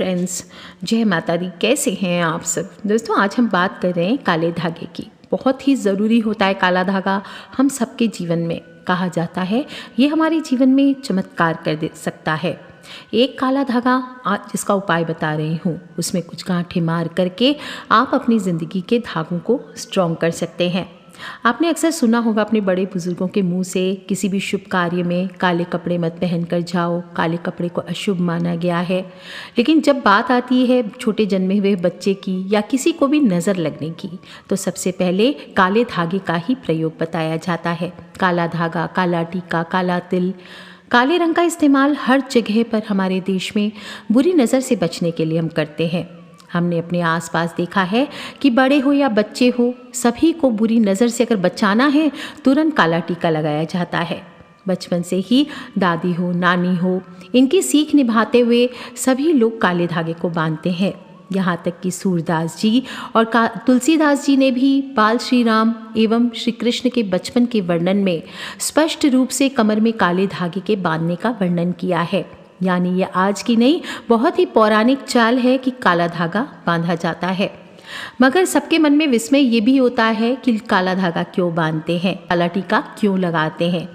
Friends, जय माता दी। कैसे हैं आप सब दोस्तों? आज हम बात कर रहे हैं काले धागे की। बहुत ही ज़रूरी होता है काला धागा हम सबके जीवन में। कहा जाता है ये हमारे जीवन में चमत्कार कर दे सकता है। एक काला धागा आज जिसका उपाय बता रही हूँ, उसमें कुछ गांठें मार करके आप अपनी ज़िंदगी के धागों को स्ट्रॉन्ग कर सकते हैं। आपने अक्सर सुना होगा अपने बड़े बुजुर्गों के मुंह से, किसी भी शुभ कार्य में काले कपड़े मत पहन कर जाओ, काले कपड़े को अशुभ माना गया है। लेकिन जब बात आती है छोटे जन्मे हुए बच्चे की या किसी को भी नज़र लगने की, तो सबसे पहले काले धागे का ही प्रयोग बताया जाता है। काला धागा, काला टीका, काला तिल, काले रंग का इस्तेमाल हर जगह पर हमारे देश में बुरी नज़र से बचने के लिए हम करते हैं। हमने अपने आसपास देखा है कि बड़े हो या बच्चे हो, सभी को बुरी नज़र से अगर बचाना है तुरंत काला टीका लगाया जाता है। बचपन से ही दादी हो, नानी हो, इनकी सीख निभाते हुए सभी लोग काले धागे को बांधते हैं। यहाँ तक कि सूरदास जी और तुलसीदास जी ने भी बाल श्री राम एवं श्री कृष्ण के बचपन के वर्णन में स्पष्ट रूप से कमर में काले धागे के बांधने का वर्णन किया है। यानी ये आज की नहीं, बहुत ही पौराणिक चाल है कि काला धागा बांधा जाता है। मगर सबके मन में विस्मय ये भी होता है कि काला धागा क्यों बांधते हैं, काला टीका क्यों लगाते हैं।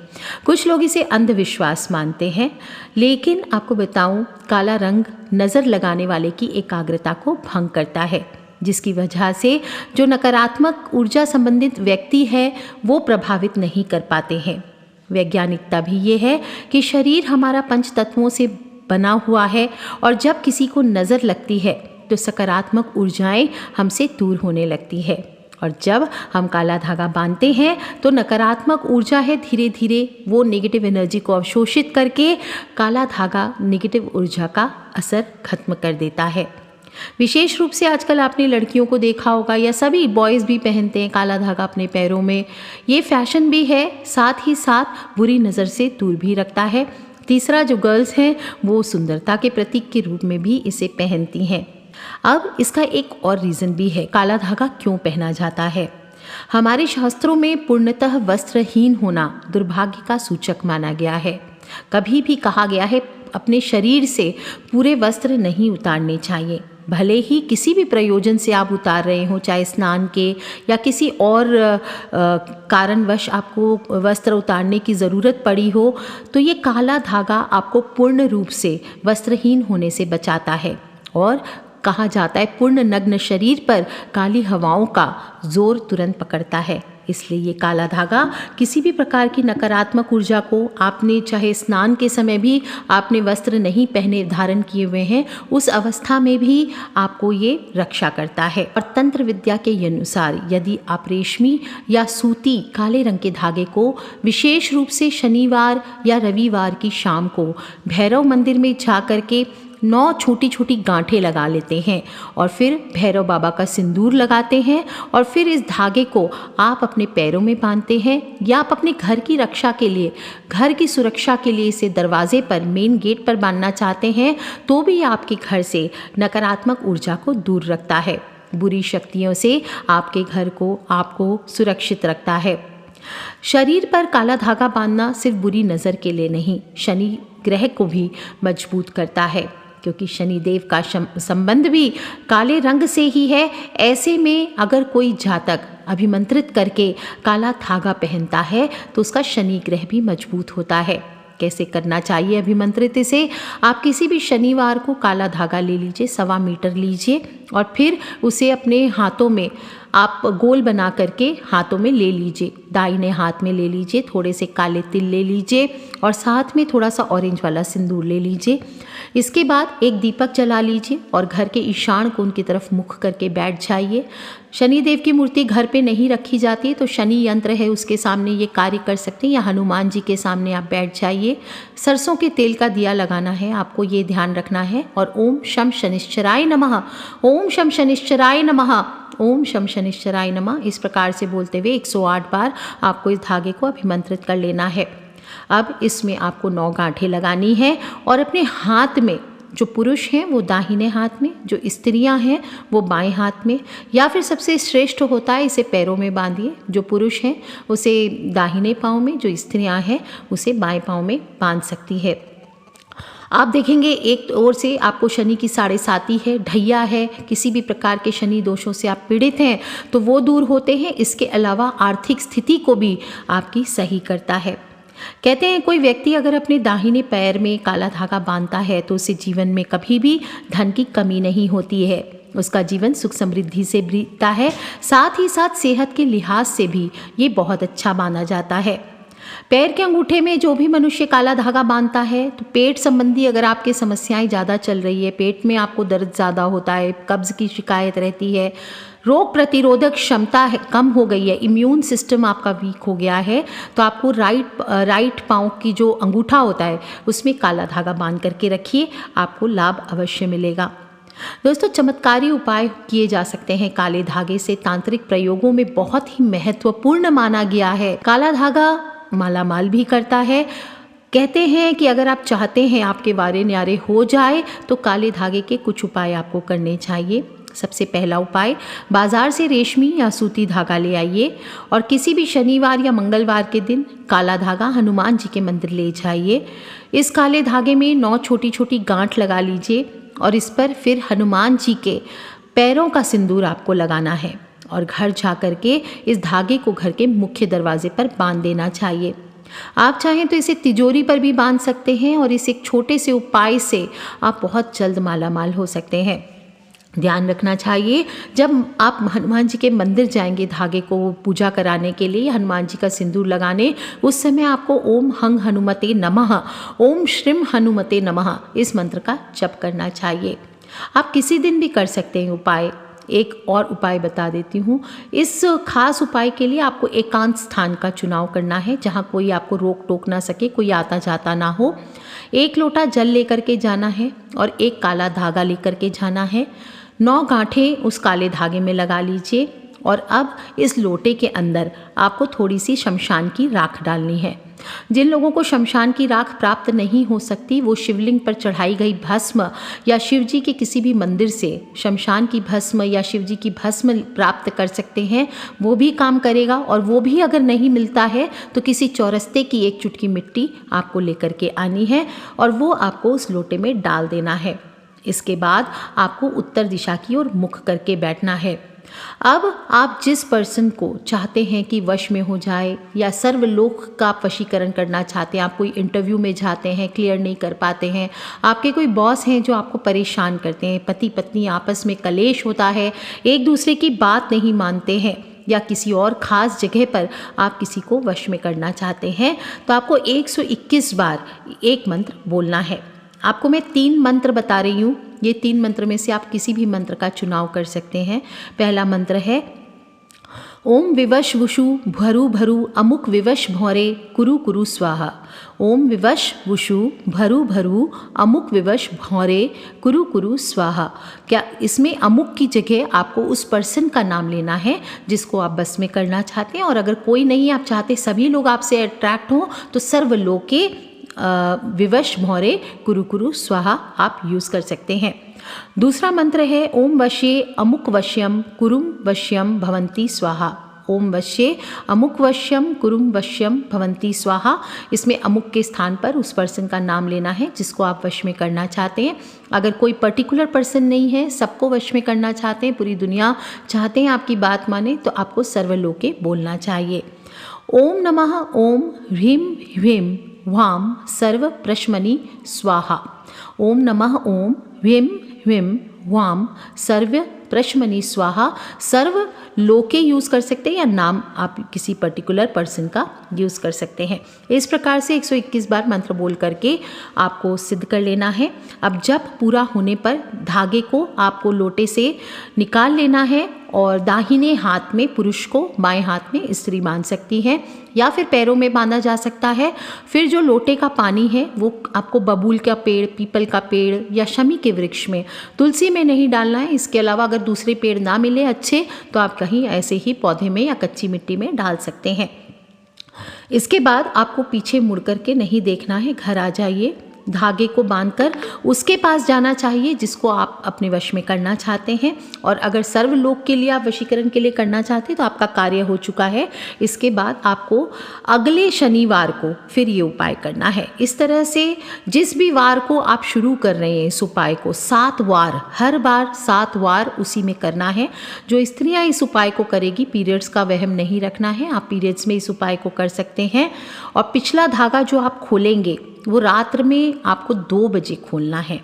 कुछ लोग इसे अंधविश्वास मानते हैं, लेकिन आपको बताऊं, काला रंग नज़र लगाने वाले की एकाग्रता को भंग करता है, जिसकी वजह से जो नकारात्मक ऊर्जा संबंधित व्यक्ति है वो प्रभावित नहीं कर पाते हैं। वैज्ञानिकता भी ये है कि शरीर हमारा पंच तत्वों से बना हुआ है और जब किसी को नज़र लगती है तो सकारात्मक ऊर्जाएं हमसे दूर होने लगती है, और जब हम काला धागा बांधते हैं तो नकारात्मक ऊर्जा है धीरे धीरे वो नेगेटिव एनर्जी को अवशोषित करके काला धागा नेगेटिव ऊर्जा का असर खत्म कर देता है। विशेष रूप से आजकल आपने लड़कियों को देखा होगा या सभी बॉयज़ भी पहनते हैं काला धागा अपने पैरों में। ये फैशन भी है, साथ ही साथ बुरी नज़र से दूर भी रखता है। तीसरा, जो गर्ल्स हैं वो सुंदरता के प्रतीक के रूप में भी इसे पहनती हैं। अब इसका एक और रीज़न भी है, काला धागा क्यों पहना जाता है। हमारे शास्त्रों में पूर्णतः वस्त्रहीन होना दुर्भाग्य का सूचक माना गया है। कभी भी कहा गया है अपने शरीर से पूरे वस्त्र नहीं उतारने चाहिए। भले ही किसी भी प्रयोजन से आप उतार रहे हो, चाहे स्नान के या किसी और कारणवश आपको वस्त्र उतारने की ज़रूरत पड़ी हो, तो ये काला धागा आपको पूर्ण रूप से वस्त्रहीन होने से बचाता है। और कहा जाता है पूर्ण नग्न शरीर पर काली हवाओं का जोर तुरंत पकड़ता है। इसलिए ये काला धागा किसी भी प्रकार की नकारात्मक ऊर्जा को, आपने चाहे स्नान के समय भी आपने वस्त्र नहीं पहने धारण किए हुए हैं, उस अवस्था में भी आपको ये रक्षा करता है। और तंत्र विद्या के अनुसार यदि आप रेशमी या सूती काले रंग के धागे को विशेष रूप से शनिवार या रविवार की शाम को भैरव मंदिर में जा कर के 9 छोटी छोटी गांठें लगा लेते हैं और फिर भैरव बाबा का सिंदूर लगाते हैं और फिर इस धागे को आप अपने पैरों में बांधते हैं, या आप अपने घर की रक्षा के लिए, घर की सुरक्षा के लिए इसे दरवाजे पर, मेन गेट पर बांधना चाहते हैं, तो भी आपके घर से नकारात्मक ऊर्जा को दूर रखता है, बुरी शक्तियों से आपके घर को, आपको सुरक्षित रखता है। शरीर पर काला धागा बांधना सिर्फ बुरी नज़र के लिए नहीं, शनि ग्रह को भी मजबूत करता है, क्योंकि शनिदेव का संबंध भी काले रंग से ही है। ऐसे में अगर कोई जातक अभिमंत्रित करके काला धागा पहनता है तो उसका शनि ग्रह भी मजबूत होता है। कैसे करना चाहिए अभिमंत्रित इसे? आप किसी भी शनिवार को काला धागा ले लीजिए, 1.25 मीटर लीजिए और फिर उसे अपने हाथों में आप गोल बना करके हाथों में ले लीजिए। दाहिने हाथ में ले लीजिए, थोड़े से काले तिल ले लीजिए और साथ में थोड़ा सा ऑरेंज वाला सिंदूर ले लीजिए। इसके बाद एक दीपक जला लीजिए और घर के ईशान कोण की तरफ मुख करके बैठ जाइए। शनिदेव की मूर्ति घर पे नहीं रखी जाती, तो शनि यंत्र है उसके सामने ये कार्य कर सकते हैं, या हनुमान जी के सामने आप बैठ जाइए। सरसों के तेल का दिया लगाना है, आपको ये ध्यान रखना है। और ओम शम शनिश्चराय नमः, ओम शम शनिश्चराय नमः, ओम शम शनिश्चराय नमः, इस प्रकार से बोलते हुए 108 बार आपको इस धागे को अभिमंत्रित कर लेना है। अब इसमें आपको 9 गांठें लगानी है और अपने हाथ में, जो पुरुष हैं वो दाहिने हाथ में, जो स्त्रियां हैं वो बाएं हाथ में, या फिर सबसे श्रेष्ठ होता है इसे पैरों में बांधिए। जो पुरुष हैं उसे दाहिने पांव में, जो स्त्रियां हैं उसे बाएं पांव में बांध सकती है। आप देखेंगे एक ओर से आपको शनि की 7.5 है, ढैया है, किसी भी प्रकार के शनि दोषों से आप पीड़ित हैं तो वो दूर होते हैं। इसके अलावा आर्थिक स्थिति को भी आपकी सही करता है। कहते हैं कोई व्यक्ति अगर अपने दाहिने पैर में काला धागा बांधता है तो उसे जीवन में कभी भी धन की कमी नहीं होती है, उसका जीवन सुख समृद्धि से बीतता है। साथ ही साथ सेहत के लिहाज से भी ये बहुत अच्छा माना जाता है। पैर के अंगूठे में जो भी मनुष्य काला धागा बांधता है तो पेट संबंधी अगर आपकी समस्याएं ज़्यादा चल रही है, पेट में आपको दर्द ज़्यादा होता है, कब्ज़ की शिकायत रहती है, रोग प्रतिरोधक क्षमता कम हो गई है, इम्यून सिस्टम आपका वीक हो गया है, तो आपको राइट पाँव की जो अंगूठा होता है उसमें काला धागा बांध करके रखिए, आपको लाभ अवश्य मिलेगा। दोस्तों, चमत्कारी उपाय किए जा सकते हैं काले धागे से। तांत्रिक प्रयोगों में बहुत ही महत्वपूर्ण माना गया है। काला धागा मालामाल भी करता है। कहते हैं कि अगर आप चाहते हैं आपके वारे न्यारे हो जाए तो काले धागे के कुछ उपाय आपको करने चाहिए। सबसे पहला उपाय, बाजार से रेशमी या सूती धागा ले आइए और किसी भी शनिवार या मंगलवार के दिन काला धागा हनुमान जी के मंदिर ले जाइए। इस काले धागे में 9 छोटी छोटी गांठ लगा लीजिए और इस पर फिर हनुमान जी के पैरों का सिंदूर आपको लगाना है और घर जा कर के इस धागे को घर के मुख्य दरवाजे पर बांध देना चाहिए। आप चाहें तो इसे तिजोरी पर भी बांध सकते हैं और इस एक छोटे से उपाय से आप बहुत जल्द मालामाल हो सकते हैं। ध्यान रखना चाहिए, जब आप हनुमान जी के मंदिर जाएंगे धागे को पूजा कराने के लिए, हनुमान जी का सिंदूर लगाने, उस समय आपको ओम हंग हनुमते नमः, ओम श्रीम हनुमते नमः इस मंत्र का जप करना चाहिए। आप किसी दिन भी कर सकते हैं उपाय। एक और उपाय बता देती हूँ। इस खास उपाय के लिए आपको एकांत स्थान का चुनाव करना है जहाँ कोई आपको रोक टोक ना सके, कोई आता जाता ना हो। 1 लोटा जल लेकर के जाना है और एक काला धागा लेकर के जाना है। 9 गांठें उस काले धागे में लगा लीजिए और अब इस लोटे के अंदर आपको थोड़ी सी शमशान की राख डालनी है। जिन लोगों को शमशान की राख प्राप्त नहीं हो सकती वो शिवलिंग पर चढ़ाई गई भस्म या शिव जी के किसी भी मंदिर से शमशान की भस्म या शिव जी की भस्म प्राप्त कर सकते हैं, वो भी काम करेगा। और वो भी अगर नहीं मिलता है तो किसी चौरस्ते की 1 चुटकी मिट्टी आपको लेकर के आनी है और वो आपको उस लोटे में डाल देना है। इसके बाद आपको उत्तर दिशा की ओर मुख करके बैठना है। अब आप जिस पर्सन को चाहते हैं कि वश में हो जाए या सर्वलोक का वशीकरण करना चाहते हैं, आप कोई इंटरव्यू में जाते हैं, क्लियर नहीं कर पाते हैं, आपके कोई बॉस हैं जो आपको परेशान करते हैं, पति पत्नी आपस में कलेश होता है, एक दूसरे की बात नहीं मानते हैं, या किसी और ख़ास जगह पर आप किसी को वश में करना चाहते हैं, तो आपको 121 बार एक मंत्र बोलना है। आपको मैं 3 मंत्र बता रही हूँ, ये 3 मंत्र में से आप किसी भी मंत्र का चुनाव कर सकते हैं। पहला मंत्र है ओम विवश वुषु भरु भरु अमुक विवश भौरे कुरु कुरु स्वाहा। ओम विवश वुषु भरु भरु अमुक विवश भौरे कुरु कुरु स्वाहा। क्या इसमें अमुक की जगह आपको उस पर्सन का नाम लेना है जिसको आप बस में करना चाहते हैं, और अगर कोई नहीं आप चाहते सभी लोग आपसे अट्रैक्ट हों तो सर्वलोके विवश भौरे कुरु कुरु स्वाहा आप यूज़ कर सकते हैं। दूसरा मंत्र है ओम वश्ये अमुक वश्यम कुरुम वश्यम भवंती स्वाहा। ओम वश्ये अमुक वश्यम कुरुम वश्यम भवंती स्वाहा। इसमें अमुक के स्थान पर उस पर्सन का नाम लेना है जिसको आप वश में करना चाहते हैं। अगर कोई पर्टिकुलर पर्सन नहीं है, सबको वश में करना चाहते हैं, पूरी दुनिया चाहते हैं आपकी बात माने, तो आपको सर्वलोके बोलना चाहिए। ओम नमः ओम ह्रीं ह्रीं वाम सर्व प्रश्मनि स्वाहा। ओम नमः ओम ह्रीं ह्रीं वाम सर्व प्रश्मनि स्वाहा। सर्व लोके यूज़ कर सकते हैं या नाम आप किसी पर्टिकुलर पर्सन का यूज़ कर सकते हैं। इस प्रकार से 121 बार मंत्र बोल करके आपको सिद्ध कर लेना है। अब जब पूरा होने पर धागे को आपको लोटे से निकाल लेना है और दाहिने हाथ में पुरुष को, बाएं हाथ में स्त्री बांध सकती है या फिर पैरों में बांधा जा सकता है। फिर जो लोटे का पानी है वो आपको बबूल का पेड़, पीपल का पेड़ या शमी के वृक्ष में, तुलसी में नहीं डालना है। इसके अलावा अगर दूसरे पेड़ ना मिले अच्छे तो आप कहीं ऐसे ही पौधे में या कच्ची मिट्टी में डाल सकते हैं। इसके बाद आपको पीछे मुड़ कर के नहीं देखना है, घर आ जाइए धागे को बांधकर उसके पास जाना चाहिए जिसको आप अपने वश में करना चाहते हैं। और अगर सर्वलोक के लिए आप वशीकरण के लिए करना चाहते हैं तो आपका कार्य हो चुका है। इसके बाद आपको अगले शनिवार को फिर ये उपाय करना है। इस तरह से जिस भी वार को आप शुरू कर रहे हैं इस उपाय को 7 वार, हर बार 7 वार उसी में करना है। जो स्त्रियां इस उपाय को करेगी, पीरियड्स का वहम नहीं रखना है, आप पीरियड्स में इस उपाय को कर सकते हैं। और पिछला धागा जो आप खोलेंगे वो रात्र में आपको 2 बजे खोलना है,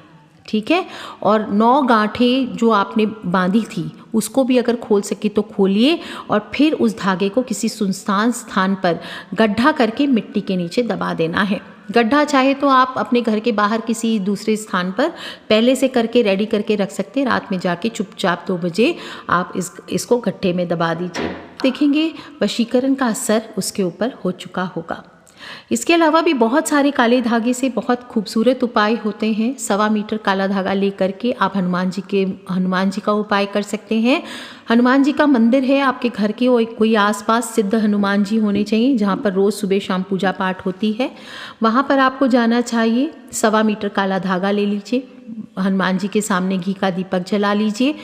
ठीक है। और 9 गांठें जो आपने बांधी थी उसको भी अगर खोल सके तो खोलिए और फिर उस धागे को किसी सुनसान स्थान पर गड्ढा करके मिट्टी के नीचे दबा देना है। गड्ढा चाहे तो आप अपने घर के बाहर किसी दूसरे स्थान पर पहले से करके रेडी करके रख सकते हैं। रात में जाके चुपचाप 2 बजे आप इसको गड्ढे में दबा दीजिए। देखेंगे वशीकरण का असर उसके ऊपर हो चुका होगा। इसके अलावा भी बहुत सारे काले धागे से बहुत खूबसूरत उपाय होते हैं। 1.25 मीटर काला धागा लेकर के आप हनुमान जी का उपाय कर सकते हैं। हनुमान जी का मंदिर है आपके घर के कोई आसपास, सिद्ध हनुमान जी होने चाहिए जहाँ पर रोज़ सुबह शाम पूजा पाठ होती है। वहाँ पर आपको जाना चाहिए। 1.25 मीटर काला धागा ले लीजिए, हनुमान जी के सामने घी का दीपक जला लीजिए।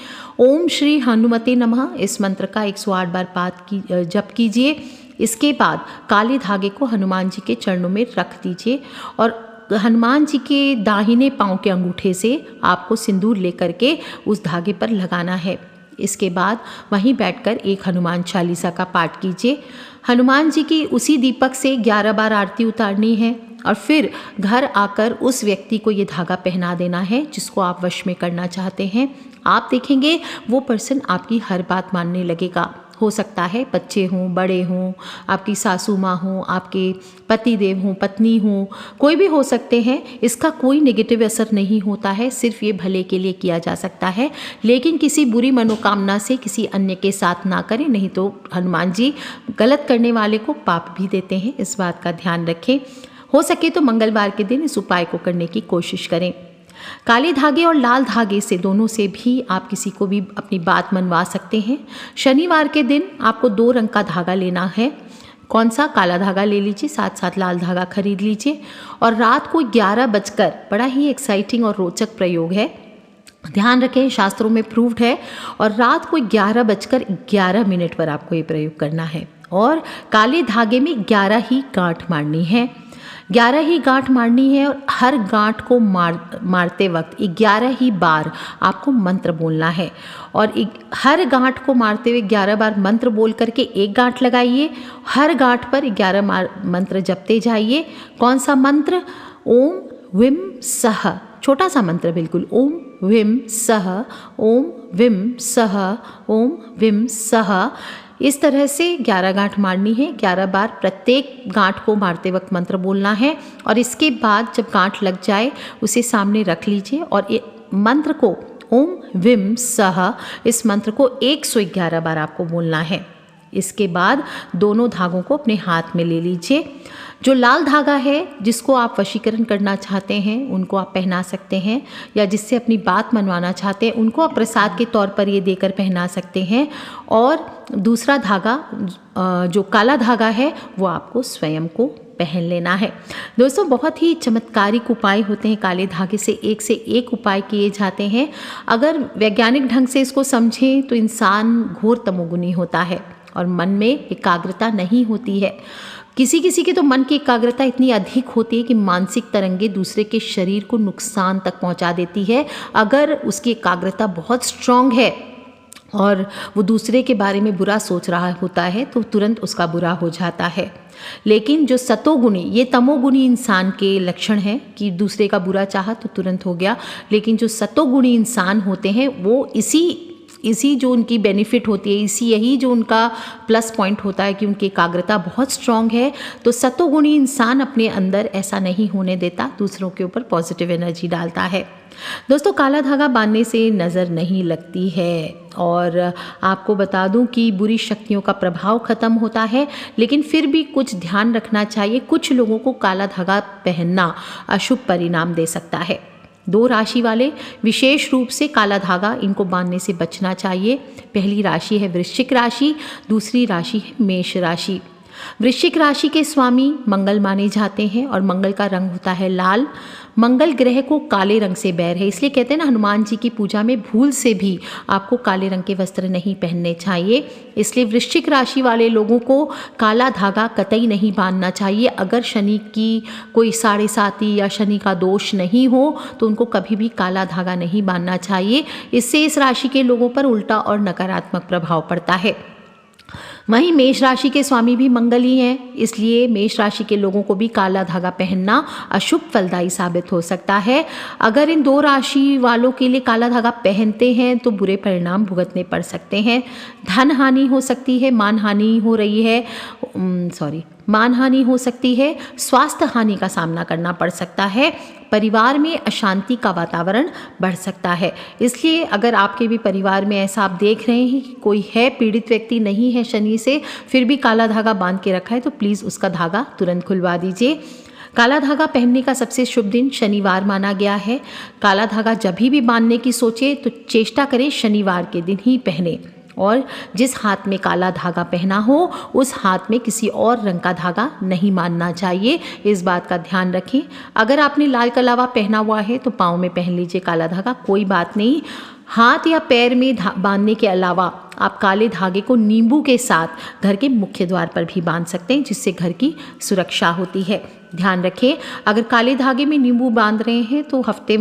ओम श्री हनुमते नमः इस मंत्र का 108 बार जप कीजिए। इसके बाद काले धागे को हनुमान जी के चरणों में रख दीजिए और हनुमान जी के दाहिने पांव के अंगूठे से आपको सिंदूर लेकर के उस धागे पर लगाना है। इसके बाद वहीं बैठकर एक हनुमान चालीसा का पाठ कीजिए। हनुमान जी की उसी दीपक से 11 बार आरती उतारनी है और फिर घर आकर उस व्यक्ति को ये धागा पहना देना है जिसको आप वश में करना चाहते हैं। आप देखेंगे वो पर्सन आपकी हर बात मानने लगेगा। हो सकता है बच्चे हों, बड़े हों, आपकी सासू माँ हों, आपके पति देव हों, पत्नी हों, कोई भी हो सकते हैं। इसका कोई नेगेटिव असर नहीं होता है, सिर्फ ये भले के लिए किया जा सकता है। लेकिन किसी बुरी मनोकामना से किसी अन्य के साथ ना करें, नहीं तो हनुमान जी गलत करने वाले को पाप भी देते हैं। इस बात का ध्यान रखें। हो सके तो मंगलवार के दिन इस उपाय को करने की कोशिश करें। काले धागे और लाल धागे से दोनों से भी आप किसी को भी अपनी बात मनवा सकते हैं। शनिवार के दिन आपको 2 रंग का धागा लेना है। कौन सा? काला धागा ले लीजिए, साथ लाल धागा खरीद लीजिए और रात को 11 बजकर, बड़ा ही एक्साइटिंग और रोचक प्रयोग है, ध्यान रखें शास्त्रों में प्रूव्ड है। और रात को 11:11 पर आपको ये प्रयोग करना है और काले धागे में 11 ही गांठ मारनी है। 11 ही गांठ मारनी है और हर गांठ को मारते वक्त 11 ही बार आपको मंत्र बोलना है। और हर गांठ को मारते हुए 11 बार मंत्र बोल करके एक गांठ लगाइए। हर गांठ पर 11 मंत्र जपते जाइए। कौन सा मंत्र? ओम विम सह, छोटा सा मंत्र बिल्कुल। ओम विम सह, ओम विम सह, ओम विम सह। इस तरह से 11 गांठ मारनी है। 11 बार प्रत्येक गांठ को मारते वक्त मंत्र बोलना है और इसके बाद जब गांठ लग जाए उसे सामने रख लीजिए और मंत्र को ओम विम सह, इस मंत्र को 111 बार आपको बोलना है। इसके बाद दोनों धागों को अपने हाथ में ले लीजिए। जो लाल धागा है जिसको आप वशीकरण करना चाहते हैं उनको आप पहना सकते हैं, या जिससे अपनी बात मनवाना चाहते हैं उनको आप प्रसाद के तौर पर ये देकर पहना सकते हैं। और दूसरा धागा जो काला धागा है वो आपको स्वयं को पहन लेना है। दोस्तों, बहुत ही चमत्कारिक उपाय होते हैं काले धागे से एक उपाय किए जाते हैं। अगर वैज्ञानिक ढंग से इसको समझें तो इंसान घोर तमोगुनी होता है और मन में एकाग्रता नहीं होती है। किसी किसी की तो मन की एकाग्रता इतनी अधिक होती है कि मानसिक तरंगे दूसरे के शरीर को नुकसान तक पहुंचा देती है। अगर उसकी एकाग्रता बहुत स्ट्रांग है और वो दूसरे के बारे में बुरा सोच रहा होता है तो तुरंत उसका बुरा हो जाता है। लेकिन जो सतोगुणी, ये तमोगुणी इंसान के लक्षण हैं कि दूसरे का बुरा चाहा तो तुरंत हो गया। लेकिन जो सतोगुणी इंसान होते हैं वो इसी जो उनकी बेनिफिट होती है, यही जो उनका प्लस पॉइंट होता है कि उनकी एकाग्रता बहुत स्ट्रांग है। तो सतोगुणी इंसान अपने अंदर ऐसा नहीं होने देता, दूसरों के ऊपर पॉजिटिव एनर्जी डालता है। दोस्तों, काला धागा बांधने से नज़र नहीं लगती है और आपको बता दूं कि बुरी शक्तियों का प्रभाव खत्म होता है, लेकिन फिर भी कुछ ध्यान रखना चाहिए। कुछ लोगों को काला धागा पहनना अशुभ परिणाम दे सकता है। 2 राशि वाले विशेष रूप से काला धागा इनको बांधने से बचना चाहिए। पहली राशि है वृश्चिक राशि, दूसरी राशि है मेष राशि। वृश्चिक राशि के स्वामी मंगल माने जाते हैं और मंगल का रंग होता है लाल। मंगल ग्रह को काले रंग से बैर है, इसलिए कहते हैं ना हनुमान जी की पूजा में भूल से भी आपको काले रंग के वस्त्र नहीं पहनने चाहिए। इसलिए वृश्चिक राशि वाले लोगों को काला धागा कतई नहीं बांधना चाहिए। अगर शनि की कोई 7.5 या शनि का दोष नहीं हो तो उनको कभी भी काला धागा नहीं बांधना चाहिए। इससे इस राशि के लोगों पर उल्टा और नकारात्मक प्रभाव पड़ता है। वहीं मेष राशि के स्वामी भी मंगल ही हैं, इसलिए मेष राशि के लोगों को भी काला धागा पहनना अशुभ फलदायी साबित हो सकता है। अगर इन 2 राशि वालों के लिए काला धागा पहनते हैं तो बुरे परिणाम भुगतने पड़ सकते हैं। धन हानि हो सकती है, मानहानि हो रही है, मानहानि हो सकती है, स्वास्थ्य हानि का सामना करना पड़ सकता है, परिवार में अशांति का वातावरण बढ़ सकता है। इसलिए अगर आपके भी परिवार में ऐसा आप देख रहे हैं कि कोई है पीड़ित व्यक्ति नहीं है शनि से, फिर भी काला धागा बांध के रखा है, तो प्लीज़ उसका धागा तुरंत खुलवा दीजिए। काला धागा पहनने का सबसे शुभ दिन शनिवार माना गया है। काला धागा जब भी बांधने की सोचे तो चेष्टा करें शनिवार के दिन ही पहने, और जिस हाथ में काला धागा पहना हो उस हाथ में किसी और रंग का धागा नहीं बांधना चाहिए, इस बात का ध्यान रखें। अगर आपने लाल कलावा पहना हुआ है तो पाँव में पहन लीजिए काला धागा, कोई बात नहीं। हाथ या पैर में बांधने के अलावा आप काले धागे को नींबू के साथ घर के मुख्य द्वार पर भी बांध सकते हैं, जिससे घर की सुरक्षा होती है। ध्यान रखें, अगर काले धागे में नींबू बांध रहे हैं तो हफ्ते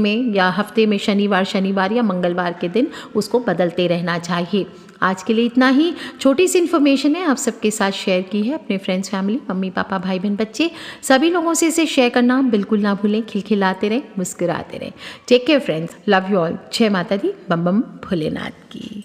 में शनिवार या मंगलवार के दिन उसको बदलते रहना चाहिए। आज के लिए इतना ही। छोटी सी इन्फॉर्मेशन है, आप सबके साथ शेयर की है। अपने फ्रेंड्स, फैमिली, मम्मी पापा, भाई बहन, बच्चे सभी लोगों से इसे शेयर करना बिल्कुल ना भूलें। खिलखिलाते रहें, मुस्कुराते रहें। Take care friends, love you all. जय माता दी, बम बम भोलेनाथ की।